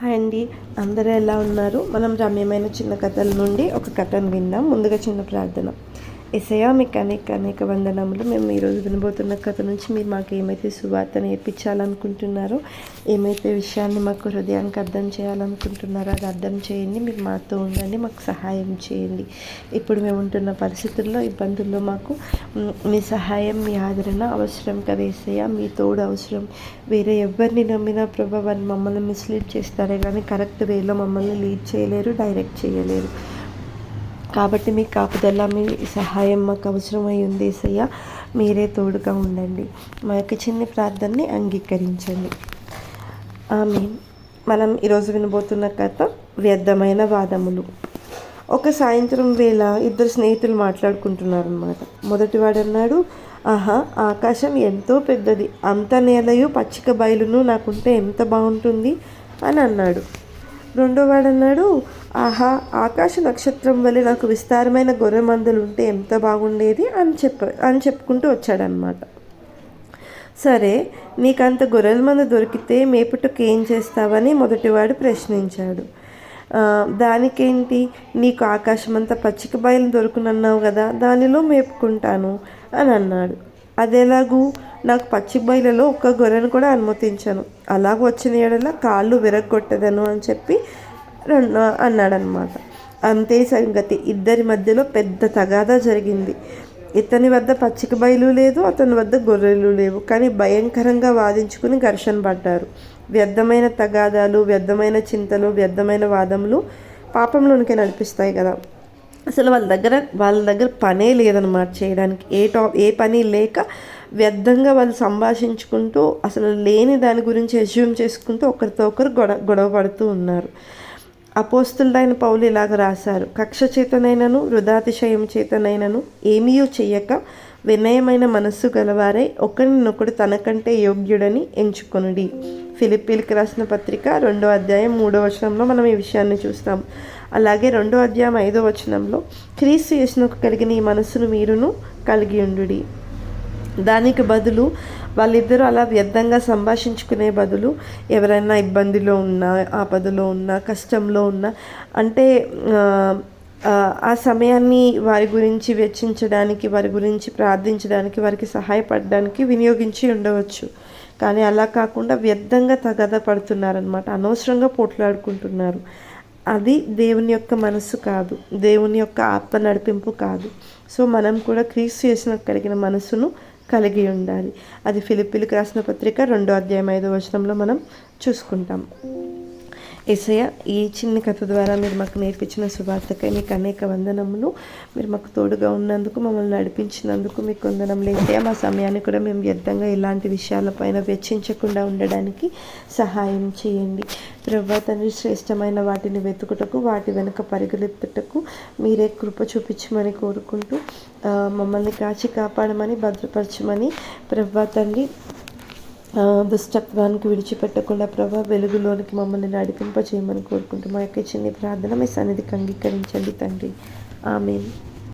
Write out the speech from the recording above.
Hi అండి, అందరూ ఎలా ఉన్నారు? మనం రమ్యమైన చిన్న కథల నుండి ఒక కథను విందాం. ముందుగా చిన్న ప్రార్థన. యేసయ్యా, మీకు అనేక అనేక వందనములు. మేము ఈరోజు వినబోతున్న కథ నుంచి మీరు మాకు ఏమైతే సువార్త నేర్పించాలనుకుంటున్నారో, ఏమైతే విషయాన్ని మాకు హృదయానికి అర్థం చేయాలనుకుంటున్నారో అది అర్థం చేయండి. మీరు మాతో ఉండండి, మాకు సహాయం చేయండి. ఇప్పుడు మేము ఉంటున్న పరిస్థితుల్లో, ఇబ్బందుల్లో మాకు మీ సహాయం, మీ ఆదరణ అవసరం కదా యేసయ్యా. మీ తోడు అవసరం. వేరే ఎవరిని నమ్మినా ప్రభా, వారిని మమ్మల్ని మిస్లీడ్ చేస్తారే కానీ కరెక్ట్ వేలో మమ్మల్ని లీడ్ చేయలేరు, డైరెక్ట్ చేయలేరు. కాబట్టి మీ కాపుదల, మీ సహాయం మాకు అవసరమై ఉంది యేసయ్య. మీరే తోడుగా ఉండండి. మా యొక్క చిన్ని ప్రార్థనని అంగీకరించండి. ఆమేన్. మనం ఈరోజు వినబోతున్న కథ వ్యర్థమైన వాదములు. ఒక సాయంత్రం వేళ ఇద్దరు స్నేహితులు మాట్లాడుకుంటున్నారన్నమాట. మొదటివాడు అన్నాడు, ఆహా, ఆకాశం ఎంతో పెద్దది, అంత నేలయు పచ్చిక బయలును నాకుంటే ఎంత బాగుంటుంది అని అన్నాడు. రెండోవాడు అన్నాడు, ఆహా, ఆకాశ నక్షత్రం వల్ల నాకు విస్తారమైన గొర్రె మందలు ఉంటే ఎంత బాగుండేది అని చెప్పుకుంటూ వచ్చాడనమాట. సరే, నీకంత గొర్రెల మంద దొరికితే మేపుటకు ఏం చేస్తావని మొదటివాడు ప్రశ్నించాడు. దానికేంటి, నీకు ఆకాశం అంతా పచ్చిక బయలు దొరుకునన్నావు కదా, దానిలో మేపుకుంటాను అని అన్నాడు. అదెలాగూ, నాకు పచ్చిక బయలలో ఒక్క గొర్రెను కూడా అనుమతించను, అలాగ వచ్చిన ఏడల కాళ్ళు విరగొట్టదను అని చెప్పి అన్నాడనమాట. అంతే సంగతి. ఇద్దరి మధ్యలో పెద్ద తగాదా జరిగింది. ఇతని వద్ద పచ్చిక బయలు లేదు, అతని వద్ద గొర్రెలు లేవు. కానీ భయంకరంగా వాదించుకుని ఘర్షణ పడ్డారు. వ్యర్థమైన తగాదాలు, వ్యర్థమైన చింతలు, వ్యర్థమైన వాదములు పాపంలోనికే నడిపిస్తాయి కదా. అసలు వాళ్ళ దగ్గర పనే లేదనమాట చేయడానికి. ఏ పని లేక వ్యర్థంగా వాళ్ళు సంభాషించుకుంటూ అసలు లేని దాని గురించి అజ్యూమ్ చేసుకుంటూ ఒకరితో ఒకరు గొడవ పడుతూ ఉన్నారు. అపోస్తులుడైన పౌలు ఇలాగ రాశారు, కక్ష చేతనైనను వృధాతిశయం చేతనైనను ఏమీయూ చెయ్యక వినయమైన మనస్సు గలవారై ఒకరినొకడు తనకంటే యోగ్యుడని ఎంచుకొనుడి. ఫిలిప్పీలకు రాసిన పత్రిక 2వ అధ్యాయం 3వ వచనంలో మనం ఈ విషయాన్ని చూస్తాం. అలాగే 2వ అధ్యాయం 5వ వచనంలో, క్రీస్తు యేసునకు కలిగిన ఈ మనస్సును మీరును కలిగి ఉండుడి. దానికి బదులు వాళ్ళిద్దరూ అలా వ్యర్థంగా సంభాషించుకునే బదులు ఎవరైనా ఇబ్బందిలో ఉన్నా, ఆపదలో ఉన్నా, కష్టంలో ఉన్నా, అంటే ఆ సమయాన్ని వారి గురించి వెచ్చించడానికి, వారి గురించి ప్రార్థించడానికి, వారికి సహాయపడడానికి వినియోగించి ఉండవచ్చు. కానీ అలా కాకుండా వ్యర్థంగా తగాదా పడుతున్నారనమాట. అనవసరంగా పోట్లాడుకుంటున్నారు. అది దేవుని యొక్క మనసు కాదు, దేవుని యొక్క ఆత్మ నడిపింపు కాదు. సో మనం కూడా క్రీస్తు యేసునకు కలిగిన మనసును కలిగి ఉండాలి. అది ఫిలిప్పీలకు రాసిన పత్రిక 2వ అధ్యాయం 5వ వచనంలో మనం చూసుకుంటాం. యేసయ్య, ఈ చిన్న కథ ద్వారా మీరు మాకు నేర్పించిన సువార్తకై మీకు అనేక వందనములు. మీరు మాకు తోడుగా ఉన్నందుకు, మమ్మల్ని నడిపించినందుకు మీకు వందనములు యేసయ్య. మా సమయాన్ని కూడా మేము వ్యర్థంగా ఇలాంటి విషయాలపైన వెచ్చించకుండా ఉండడానికి సహాయం చేయండి. ప్రభువా తండ్రి, శ్రేష్టమైన వాటిని వెతుకుటకు, వాటి వెనుక పరుగులెత్తుటకు మీరే కృప చూపించమని కోరుకుంటూ, మమ్మల్ని కాచి కాపాడమని, భద్రపరచమని ప్రభువా తండ్రి, దుష్టత్వానికి విడిచిపెట్టకుండా ప్రభా వెలుగులోనికి మమ్మల్ని నడిపింప చేయమని కోరుకుంటూ మా యొక్క చిన్ని ప్రార్థన మీ సన్నిధికి అంగీకరించండి తండ్రి. ఆమేన్.